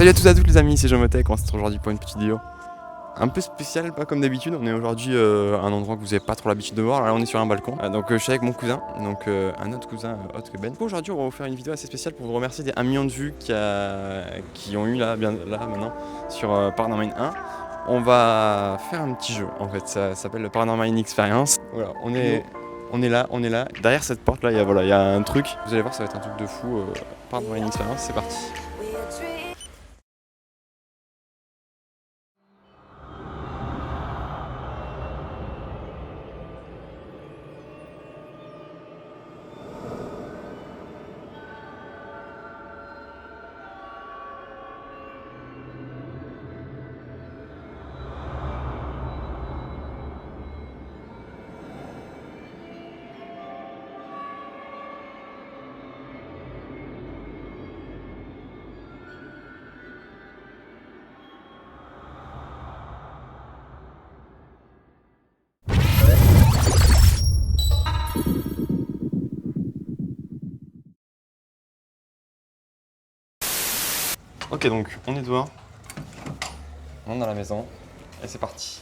Salut à tous et à toutes les amis, c'est Jomotech, on se retrouve aujourd'hui pour une petite vidéo un peu spéciale, pas comme d'habitude. On est aujourd'hui à un endroit que vous n'avez pas trop l'habitude de voir. Là on est sur un balcon, donc je suis avec mon cousin, donc un autre cousin autre que Ben. Aujourd'hui on va vous faire une vidéo assez spéciale pour vous remercier des 1 million de vues qui ont eu là maintenant sur Paranormal 1. On va faire un petit jeu en fait, ça s'appelle le Paranormal Experience. Voilà, on est là. Derrière cette porte là, il y a un truc. Vous allez voir, ça va être un truc de fou. Paranormal Experience, c'est parti. Ok, donc on est dehors, on est dans la maison et c'est parti.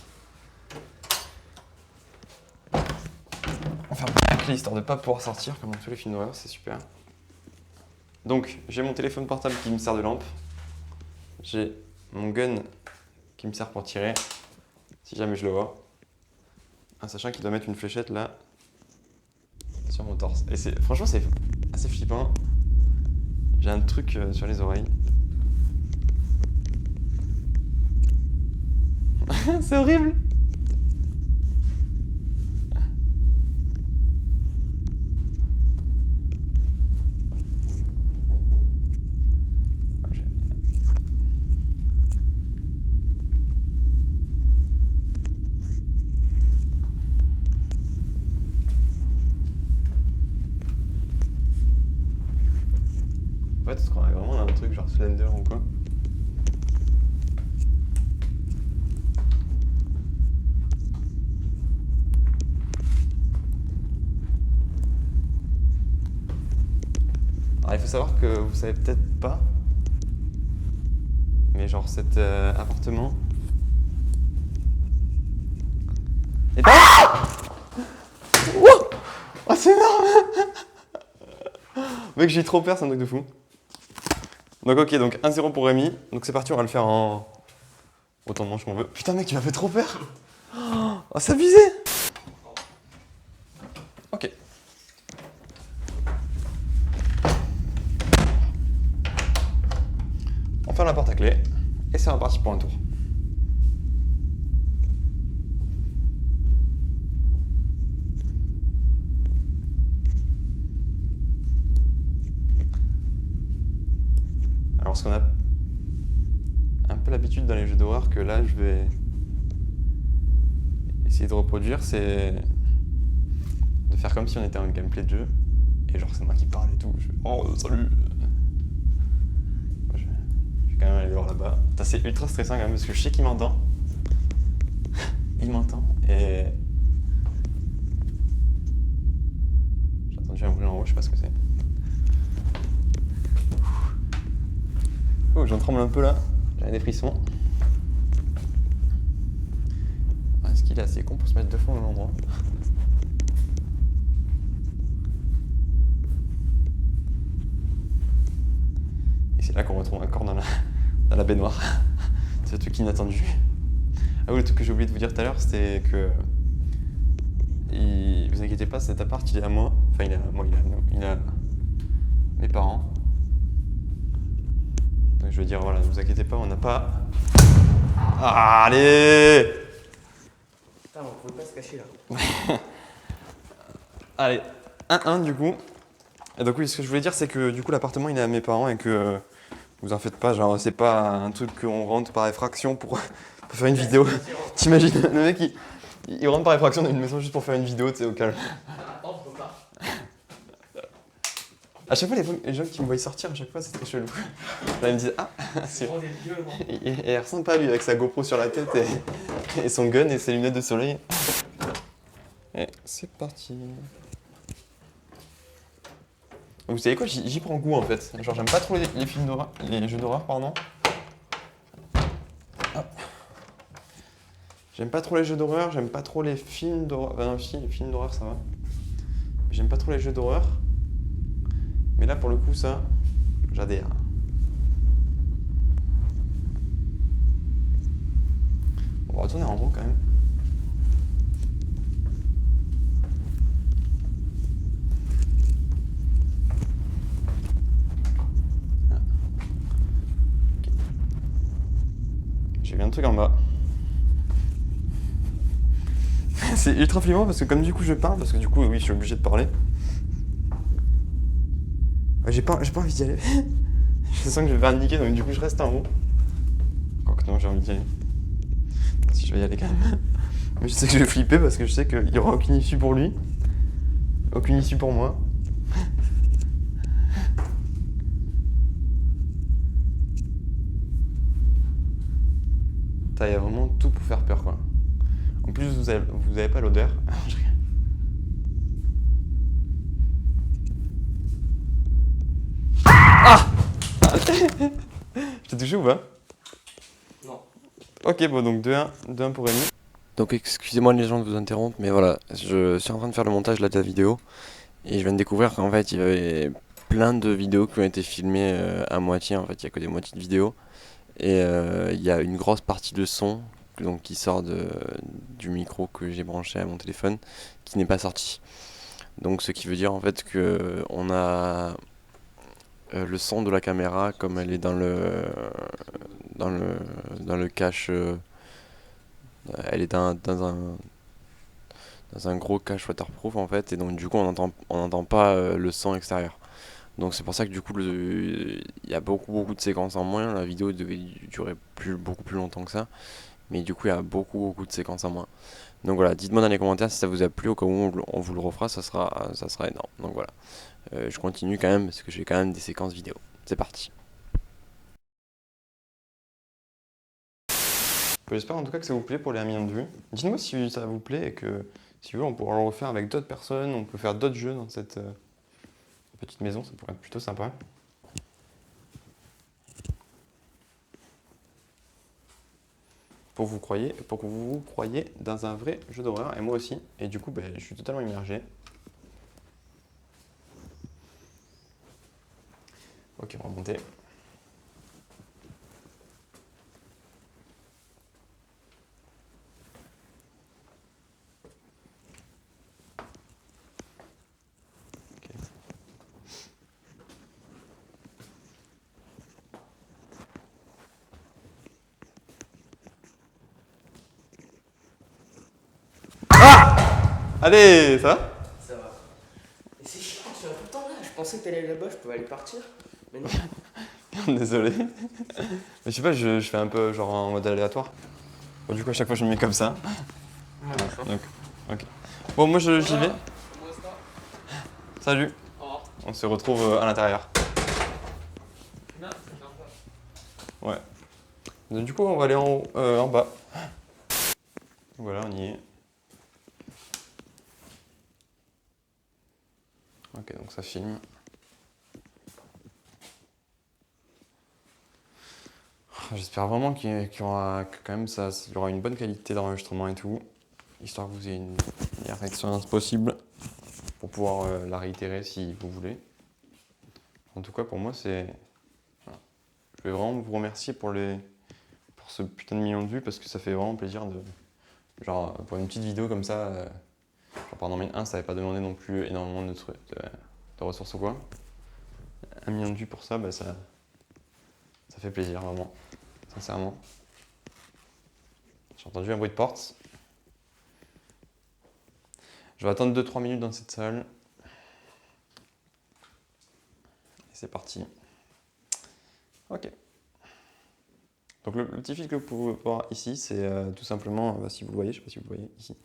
On ferme la clé histoire de ne pas pouvoir sortir comme dans tous les films d'horreur, c'est super. Donc j'ai mon téléphone portable qui me sert de lampe, j'ai mon gun qui me sert pour tirer si jamais je le vois, en sachant qu'il doit mettre une fléchette là sur mon torse. Et franchement c'est assez flippant. J'ai un truc sur les oreilles. C'est horrible. En fait, est-ce qu'on a vraiment un truc genre Slender ou quoi? Alors il faut savoir que vous savez peut-être pas, mais genre cet appartement est pas... Wow, oh c'est énorme. Mec j'ai trop peur, c'est un truc de fou. Donc ok, donc 1-0 pour Rémi, donc c'est parti, on va le faire en... autant de manches qu'on veut. Putain mec, tu m'as fait trop peur. Oh c'est abusé. Ok. On ferme la porte à clé, et c'est reparti pour un tour. Alors ce qu'on a un peu l'habitude dans les jeux d'horreur que là je vais essayer de reproduire, c'est de faire comme si on était en gameplay de jeu, et genre c'est moi qui parle et tout, je fais oh salut. Je vais quand même aller voir là-bas. C'est ultra stressant quand même parce que je sais qu'il m'entend. Il m'entend et... J'ai entendu un bruit en haut, je sais pas ce que c'est. Oh, j'en tremble un peu là, j'ai des frissons. Est-ce qu'il est assez con pour se mettre de fond au même endroit? Et c'est là qu'on retrouve un corps dans la baignoire. C'est le truc inattendu. Ah oui, le truc que j'ai oublié de vous dire tout à l'heure, c'était que... Vous inquiétez pas, cet appart il est à moi. Enfin il est à moi, il est à mes parents. Donc je veux dire, voilà, ne vous inquiétez pas, on n'a pas... Ah, allez! Putain, on pouvait pas se cacher là. Allez, 1-1 du coup. Et donc oui, ce que je voulais dire, c'est que du coup l'appartement il est à mes parents et que... Vous en faites pas, genre c'est pas un truc qu'on rentre par effraction pour faire une vidéo. T'imagines, le mec il rentre par effraction dans une maison juste pour faire une vidéo, tu sais, au calme. Attends, je peux pas. À chaque fois, les gens qui me voient sortir, à chaque fois, c'est très chelou. Là, ils me disent ah, c'est Prends des vieux, non. et il ressemble pas à lui avec sa GoPro sur la tête et son gun et ses lunettes de soleil. Et c'est parti. Vous savez quoi, j'y prends goût en fait. Genre j'aime pas trop les films d'horreur, les jeux d'horreur pardon. J'aime pas trop les jeux d'horreur, j'aime pas trop les films d'horreur. Enfin, non, si, les films d'horreur ça va. J'aime pas trop les jeux d'horreur. Mais là pour le coup ça, j'adhère. On va retourner en haut quand même. Ah. Okay. J'ai vu un truc en bas. C'est ultra flippant parce que comme du coup je parle, parce que du coup oui je suis obligé de parler. J'ai pas envie d'y aller. Je sens que je vais me faire niquer donc du coup je reste en haut. Quoique non j'ai envie d'y aller. Si je vais y aller quand même. Mais je sais que je vais flipper parce que je sais qu'il n'y aura aucune issue pour lui. Aucune issue pour moi. Il y a vraiment tout pour faire peur quoi. En plus vous avez pas l'odeur. Ah Je t'ai touché ou pas? Non. Ok bon donc 2-1 pour Rémi. Donc excusez-moi les gens de vous interrompre mais voilà, je suis en train de faire le montage là, de la vidéo et je viens de découvrir qu'en fait il y avait plein de vidéos qui ont été filmées à moitié, en fait il n'y a que des moitiés de vidéos et il y a une grosse partie de son donc, qui sort du micro que j'ai branché à mon téléphone qui n'est pas sorti. Donc ce qui veut dire en fait que on a le son de la caméra comme elle est dans le cache, elle est dans un gros cache waterproof en fait et donc du coup on n'entend pas le son extérieur. Donc c'est pour ça que du coup il y a beaucoup de séquences en moins, la vidéo devait durer beaucoup plus longtemps que ça, mais du coup il y a beaucoup de séquences en moins. Donc voilà, dites-moi dans les commentaires si ça vous a plu, au cas où on vous le refera, ça sera énorme. Donc voilà, je continue quand même parce que j'ai quand même des séquences vidéo. C'est parti. J'espère en tout cas que ça vous plaît pour les 1 million de vues. Dites-moi si ça vous plaît et que si vous voulez on pourra le refaire avec d'autres personnes, on peut faire d'autres jeux dans cette petite maison, ça pourrait être plutôt sympa. Pour que vous croyiez dans un vrai jeu d'horreur, et moi aussi. Et du coup, je suis totalement immergé. Ok, on va monter. Okay. Ah! Allez, ça va? Ça va. Et c'est chiant, tu es tout le temps là. Je pensais que t'allais là-bas, je pouvais aller partir. Mais non. Désolé. Mais je sais pas, je fais un peu genre en mode aléatoire. Bon, du coup, à chaque fois, je me mets comme ça. Donc, ok. Bon, moi, j'y vais. Salut. On se retrouve à l'intérieur. Ouais. Donc, du coup, on va aller en bas. Voilà, on y est. Ok, donc ça filme. J'espère vraiment qu'il y aura quand même il y aura une bonne qualité d'enregistrement et tout, histoire que vous ayez une meilleure expérience possible pour pouvoir la réitérer si vous voulez. En tout cas, pour moi, c'est. Voilà. Je vais vraiment vous remercier pour ce putain de million de vues parce que ça fait vraiment plaisir de. Genre, pour une petite vidéo comme ça, genre par Domaine 1, ça n'avait pas demandé non plus énormément de ressources ou quoi. 1 million de vues pour ça, ça fait plaisir vraiment, sincèrement. J'ai entendu un bruit de porte. Je vais attendre 2-3 minutes dans cette salle. Et c'est parti. Ok. Donc le petit fil que vous pouvez voir ici, c'est tout simplement, si vous le voyez, je ne sais pas si vous le voyez ici,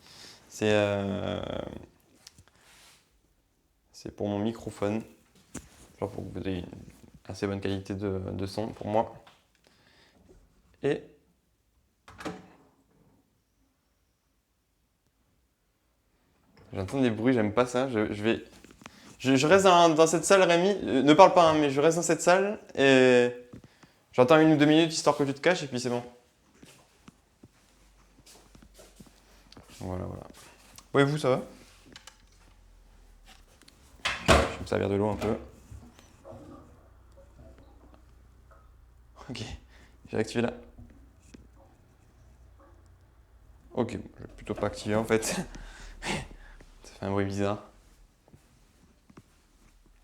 c'est pour mon microphone, genre pour que vous ayez une assez bonne qualité de son pour moi. Et j'entends des bruits, j'aime pas ça. Je reste dans cette salle, Rémi. Ne parle pas, hein, mais je reste dans cette salle et j'attends 1 ou 2 minutes histoire que tu te caches et puis c'est bon. Voilà. Ouais, vous, ça va? Je vais me servir de l'eau un peu. Ok, j'ai activé là. Ok, je vais plutôt pas activer en fait. Ça fait un bruit bizarre.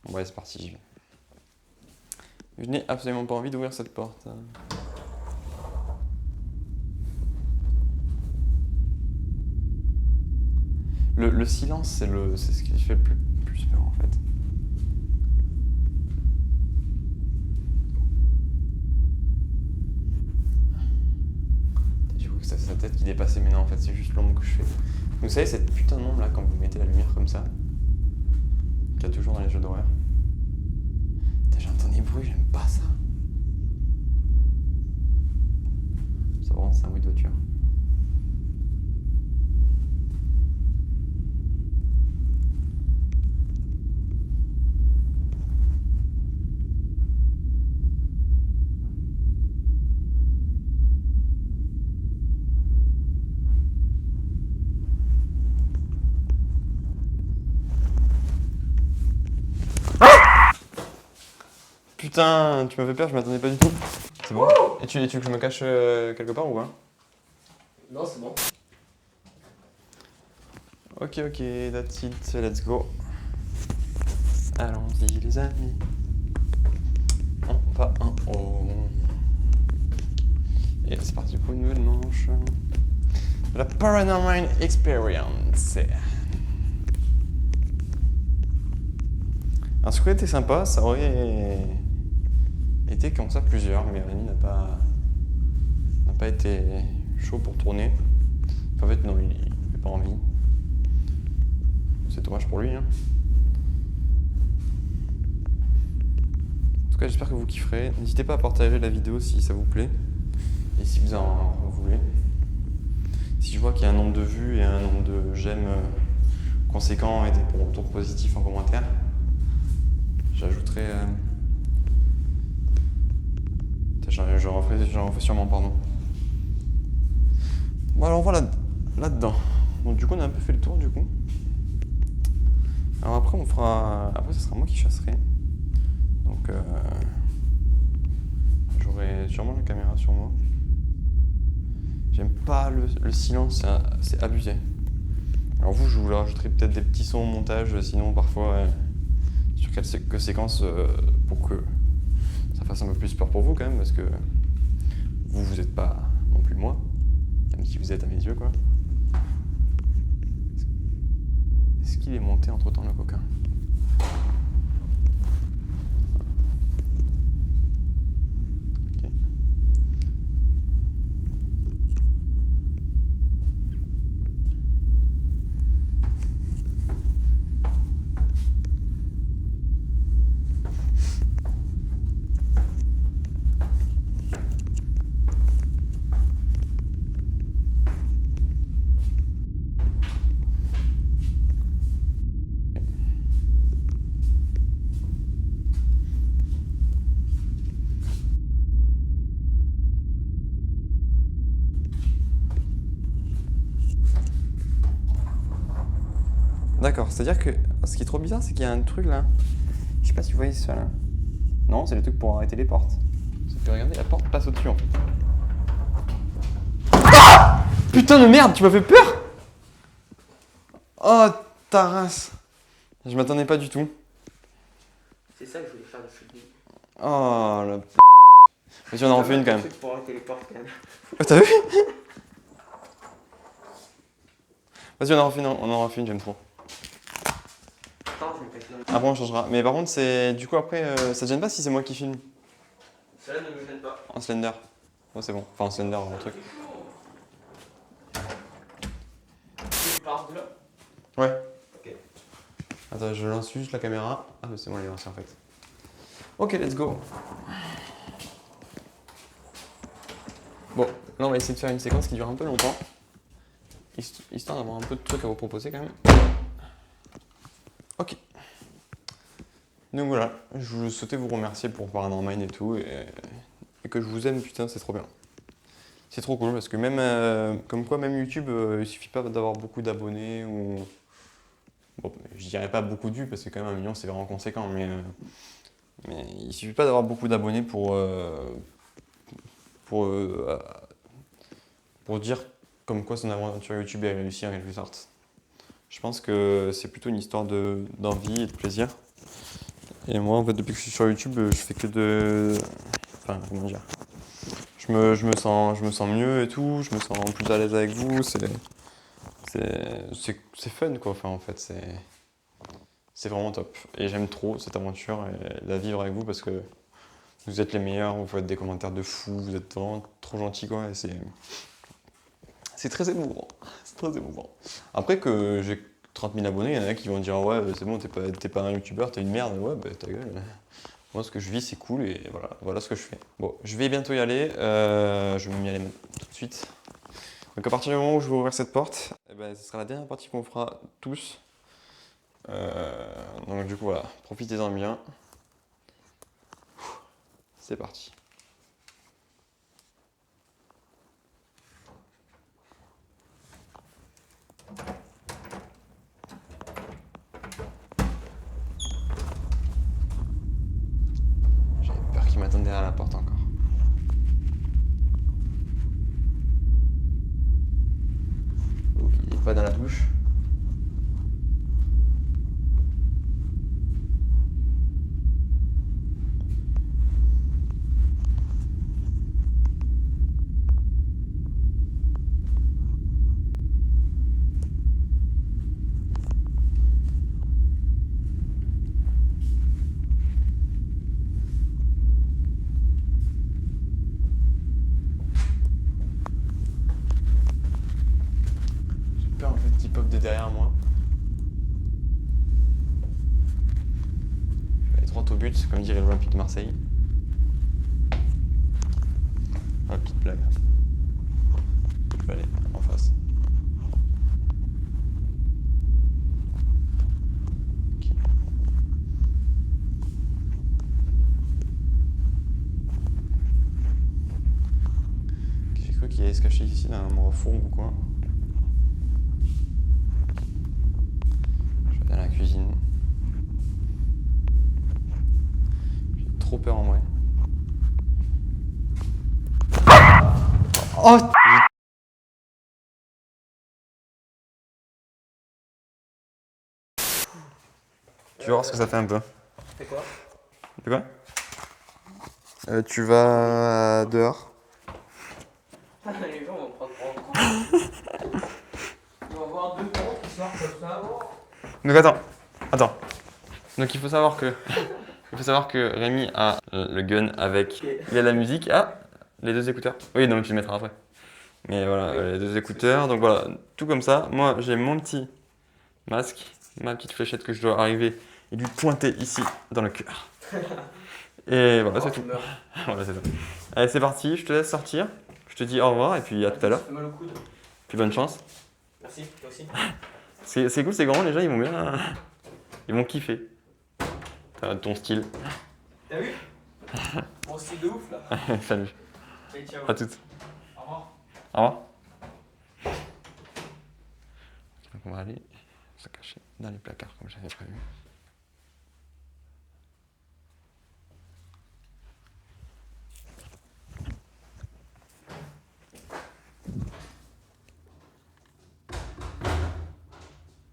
Bon, ouais, c'est parti, j'y vais. Je n'ai absolument pas envie d'ouvrir cette porte. Le silence, c'est ce qui fait le plus peur en fait. J'ai vu que c'est sa tête qui dépassait, mais non, en fait, c'est juste l'ombre que je fais. Vous savez, cette putain d'ombre là, quand vous mettez la lumière comme ça, qu'il y a toujours dans les jeux d'horreur. J'entends des bruits, j'aime pas ça. Ça vraiment, c'est un bruit de voiture. Putain, tu m'as fait peur, je m'attendais pas du tout. C'est bon? Et tu veux que je me cache quelque part ou pas? Non, c'est bon. Ok, that's it, let's go. Allons-y les amis. On va en haut. Et c'est parti pour une nouvelle manche. La Paranormal Experience. Alors ce qui aurait été sympa, ça aurait été comme ça plusieurs, mais Rémi n'a pas été chaud pour tourner. Enfin, en fait non, il n'a pas envie. C'est dommage pour lui. Hein. En tout cas, j'espère que vous kifferez. N'hésitez pas à partager la vidéo si ça vous plaît. Et si vous en voulez. Si je vois qu'il y a un nombre de vues et un nombre de j'aime conséquent et des retours positifs en commentaire, j'ajouterai... J'en refais sûrement, pardon. Bon alors voilà, là-dedans. Donc du coup on a un peu fait le tour du coup. Alors après Après ce sera moi qui chasserai. Donc j'aurai sûrement la caméra sur moi. J'aime pas le silence, c'est abusé. Alors vous, je vous rajouterai peut-être des petits sons au montage, sinon parfois sur quelques séquences pour que ça fasse un peu plus peur pour vous quand même, parce que vous êtes pas non plus moi, même si vous êtes à mes yeux quoi. Est-ce qu'il est monté entre temps le coquin? D'accord, c'est-à-dire que ce qui est trop bizarre, c'est qu'il y a un truc là. Je sais pas si vous voyez ça là. Non, c'est le truc pour arrêter les portes. Sauf que regardez, la porte passe au-dessus en fait. Ah putain de merde, tu m'as fait peur! Oh ta race! Je m'attendais pas du tout. C'est ça que je voulais faire de film. Oh la p. Vas-y, on en refait une quand même. Pour arrêter les portes quand même. Oh, t'as vu? Vas-y, on en refait une, j'aime trop. Attends, je vais mettre là. Après, on changera. Mais par contre, c'est. Du coup, après, ça te gêne pas si c'est moi qui filme? Celle-là ne me gêne pas. En slender. Oh, c'est bon. Enfin, en slender, un truc. Tu pars de là? Ouais. Ok. Attends, je lance juste la caméra. Ah, mais c'est bon, elle est lancée en fait. Ok, let's go. Bon, là, on va essayer de faire une séquence qui dure un peu longtemps. Histoire d'avoir un peu de trucs à vous proposer quand même. Ok. Donc voilà, je souhaitais vous remercier pour Paranormal et tout, et que je vous aime, putain, c'est trop bien. c'est trop cool parce que même, comme quoi, même YouTube, il suffit pas d'avoir beaucoup d'abonnés ou. Bon, je dirais pas beaucoup de vues parce que quand même 1 million c'est vraiment conséquent, mais il suffit pas d'avoir beaucoup d'abonnés pour, euh, pour dire comme quoi son aventure YouTube est réussie en quelque sorte. Je pense que c'est plutôt une histoire d'envie et de plaisir. Et moi, en fait, depuis que je suis sur YouTube, je fais que de. Enfin, comment dire. Je me sens mieux et tout, je me sens plus à l'aise avec vous. C'est fun, quoi. Enfin, en fait, c'est vraiment top. Et j'aime trop cette aventure et la vivre avec vous parce que vous êtes les meilleurs, vous faites des commentaires de fou, vous êtes vraiment trop gentils, quoi. Et c'est très émouvant. C'est très émouvant. Après que j'ai 30 000 abonnés, il y en a qui vont dire ouais, c'est bon, t'es pas un youtubeur, t'es une merde. Ouais, bah ta gueule. Moi, ce que je vis, c'est cool et voilà ce que je fais. Bon, je vais bientôt y aller. Je vais m'y aller tout de suite. Donc, à partir du moment où je vais ouvrir cette porte, eh ben, ce sera la dernière partie qu'on fera tous. Donc, du coup, voilà, profitez-en bien. C'est parti. J'avais peur qu'il m'attende derrière la porte encore. Ok, il est pas dans la douche. J'ai peur en fait qu'il pop de derrière moi. Je vais aller droit au but, comme dirait l'Olympique de Marseille. Ah, petite blague. Je vais aller en face. Ok. J'ai cru qu'il allait se cacher ici dans un fourbe ou quoi. Je vais dans la cuisine. J'ai trop peur en vrai. Oh! Tu vas voir ce que ça fait un peu. Fais quoi? De quoi? Tu vas dehors. Les gens vont prendre pour un con. On va voir deux cons qui sortent comme ça. Donc attends. Donc il faut savoir que Rémi a le gun avec. Il a la musique. Ah, les 2 écouteurs. Oui, non, mais tu le mettras après. Mais voilà, Oui. les 2 écouteurs. Donc voilà, tout comme ça. Moi, j'ai mon petit masque, ma petite fléchette que je dois arriver et lui pointer ici dans le cœur. Et voilà, c'est tout. Voilà, c'est ça. Allez, c'est parti. Je te laisse sortir. Je te dis au revoir et puis à tout à l'heure. Ça fait mal au coude. Puis bonne chance. Merci, toi aussi. C'est cool, c'est grand, les gens ils vont bien. Ils vont kiffer. Ton style. T'as vu? Bon, c'est de ouf là. Salut. Allez, ciao. À toutes. Au revoir. Au revoir. Donc on va aller se cacher dans les placards comme j'avais prévu.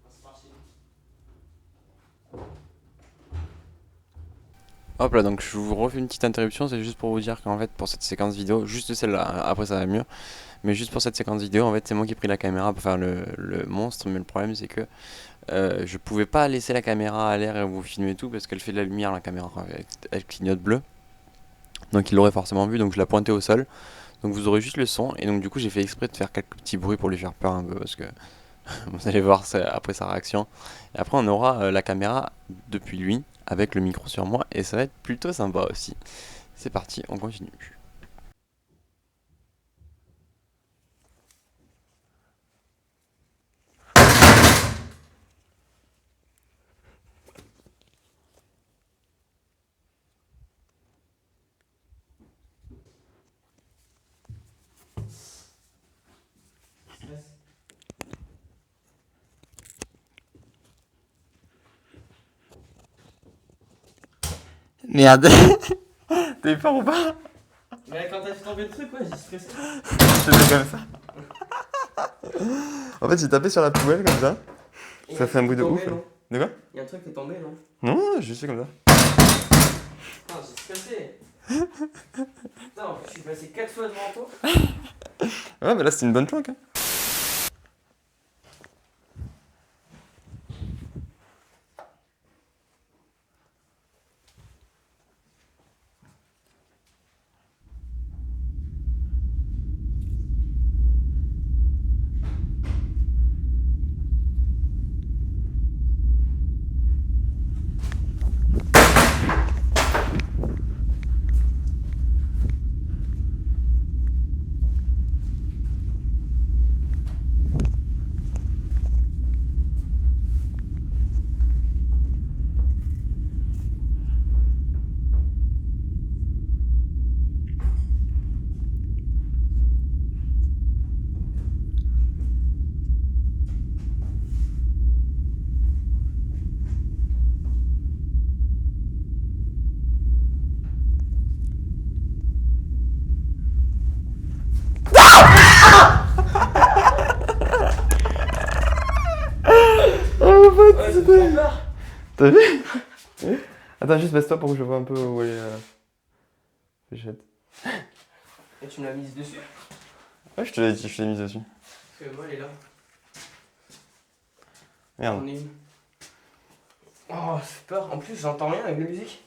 C'est parti. Hop là, donc je vous refais une petite interruption, c'est juste pour vous dire qu'en fait pour cette séquence vidéo, juste celle-là, après ça va mieux, mais juste pour cette séquence vidéo, en fait c'est moi qui ai pris la caméra pour faire le monstre, mais le problème c'est que je pouvais pas laisser la caméra à l'air et vous filmer tout parce qu'elle fait de la lumière, la caméra, elle clignote bleu, donc il l'aurait forcément vu, donc je l'ai pointé au sol, donc vous aurez juste le son, et donc du coup j'ai fait exprès de faire quelques petits bruits pour lui faire peur un peu parce que vous allez voir après sa réaction. Et après, on aura la caméra depuis lui, avec le micro sur moi, et ça va être plutôt sympa aussi. C'est parti, on continue. Merde. T'es fort ou pas? Mais quand t'as fait tomber le truc, ouais, j'ai stressé. Je fais comme ça. En fait, j'ai tapé sur la poubelle comme ça. Et Ça y a fait un bruit de truc ouf. tombé, non? De quoi? Y'a un truc qui est tombé, non? Non, je suis comme ça. Putain, j'ai stressé. Putain, en plus, je suis passé 4 fois devant toi. Ouais, mais là, c'était une bonne planque. Hein. Oh, Ouais, ça me fait peur. T'as vu? Attends, juste baisse-toi pour que je vois un peu où est la fléchette. Et tu me l'as mise dessus? Ouais, je te l'ai mise dessus. Parce que moi, elle est là. Merde. On est où? Oh, ça fait peur. En plus, j'entends rien avec la musique.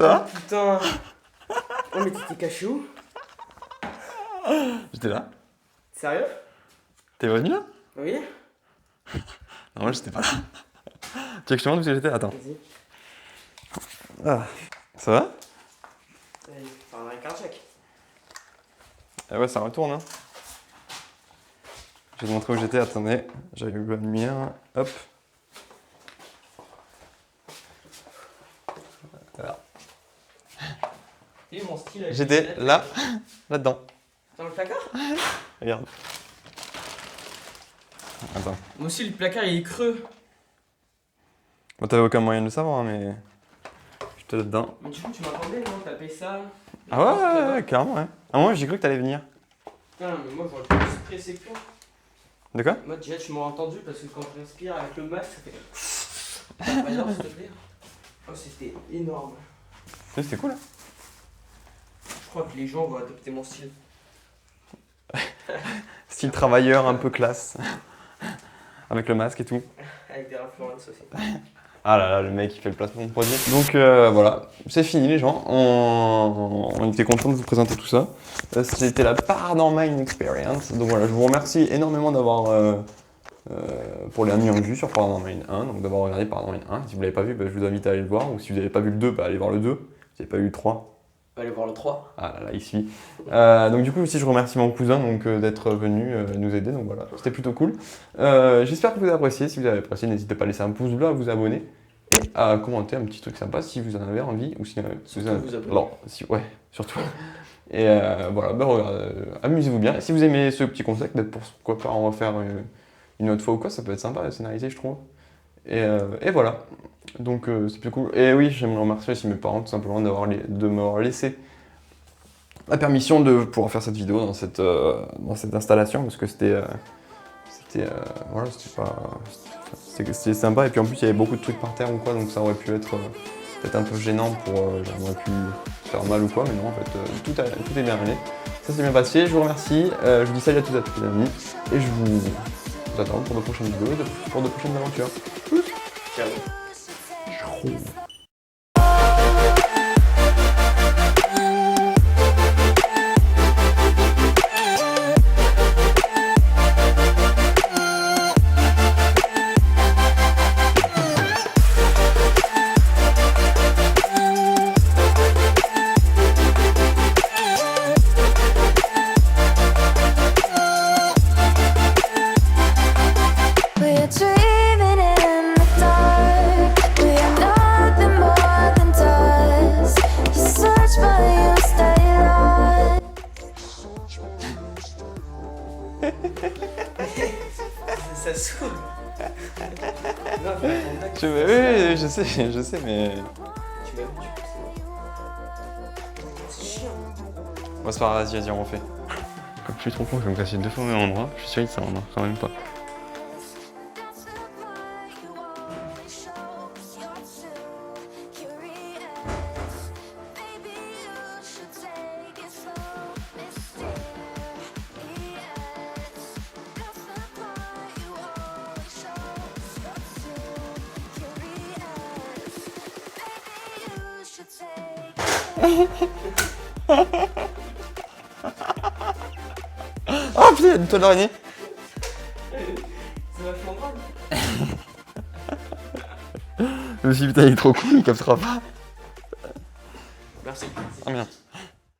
va? Putain. Oh, mais t'étais caché où? J'étais là. Sérieux? T'es venu là? Oui? Non, moi j'étais pas là. Tu veux que je te montre où j'étais? Attends. Vas-y. Ah. Ça va? Allez, parle avec un check. Ah ouais, ça retourne, hein. Je vais te montrer où j'étais, attendez. J'avais eu la lumière. Hop. Voilà. T'as vu mon style avec J'étais les lunettes? là, là-dedans. Dans le placard? Regarde. Attends. Moi aussi, le placard il est creux. Bon, t'avais aucun moyen de le savoir, hein, mais. J'étais là-dedans. Mais du coup, tu m'attendais, non? Taper ça. Ah ouais, carrément, ouais. À moi, j'ai cru que t'allais venir. Putain, mais moi, j'aurais plus stressé que toi. De quoi? Moi, déjà, tu m'aurais entendu parce que quand tu respires avec le masque, ça fait. T'as pas l'air, s'il te plaît. Oh, c'était énorme. Oui, c'était cool, hein. Je crois que les gens vont adopter mon style. Style travailleur, un peu classe. Avec le masque et tout. Avec des Ralph Lauren aussi. Ah là là, le mec il fait le placement de produit. Donc voilà, c'est fini les gens. On était contents de vous présenter tout ça. C'était la Paranormal Experience. Donc voilà, je vous remercie énormément d'avoir pour les 1 million de vues sur Paranormal 1. Donc d'avoir regardé Paranormal 1. Si vous ne l'avez pas vu, bah, je vous invite à aller le voir. Ou si vous n'avez pas vu le 2, bah, allez voir le 2. Si vous n'avez pas vu le 3. On va aller voir le 3. Ah là là, il suit. Donc du coup aussi je remercie mon cousin d'être venu nous aider, donc voilà, c'était plutôt cool. J'espère que vous avez apprécié, si vous avez apprécié n'hésitez pas à laisser un pouce bleu, à vous abonner et à commenter un petit truc sympa si vous en avez envie ou si vous en avez... vous abonner. Alors, ouais, surtout. Et voilà, bah, amusez-vous bien. Et si vous aimez ce petit concept, peut-être pourquoi pas en refaire une autre fois ou quoi, ça peut être sympa à scénariser je trouve. Et voilà. Donc c'est plus cool. Et oui, j'aimerais remercier aussi mes parents tout simplement de m'avoir laissé la permission de pouvoir faire cette vidéo dans cette installation parce que voilà, c'était sympa et puis en plus il y avait beaucoup de trucs par terre ou quoi donc ça aurait pu être peut-être un peu gênant pour j'aurais pu faire mal ou quoi mais non en fait tout est bien allé. Ça s'est bien passé, je vous remercie, je vous dis salut à tous les amis et je vous attends pour de prochaines vidéos et pour de prochaines aventures. Ciao. We're dreaming in the dark. We are nothing more than dust. You search but you stay lost. Ça saoule. Non, mais attends, Oui, je sais, mais. tu m'as vu, c'est chiant. Bon, c'est pas grave, vas-y, on refait. Comme je suis trop con, je vais me casser 2 fois au même endroit. Je suis sûr que ça en marche quand même pas. Oh putain, une toile d'araignée. C'est vachement grave. Je me suis dit, putain, il est trop cool, il captera pas.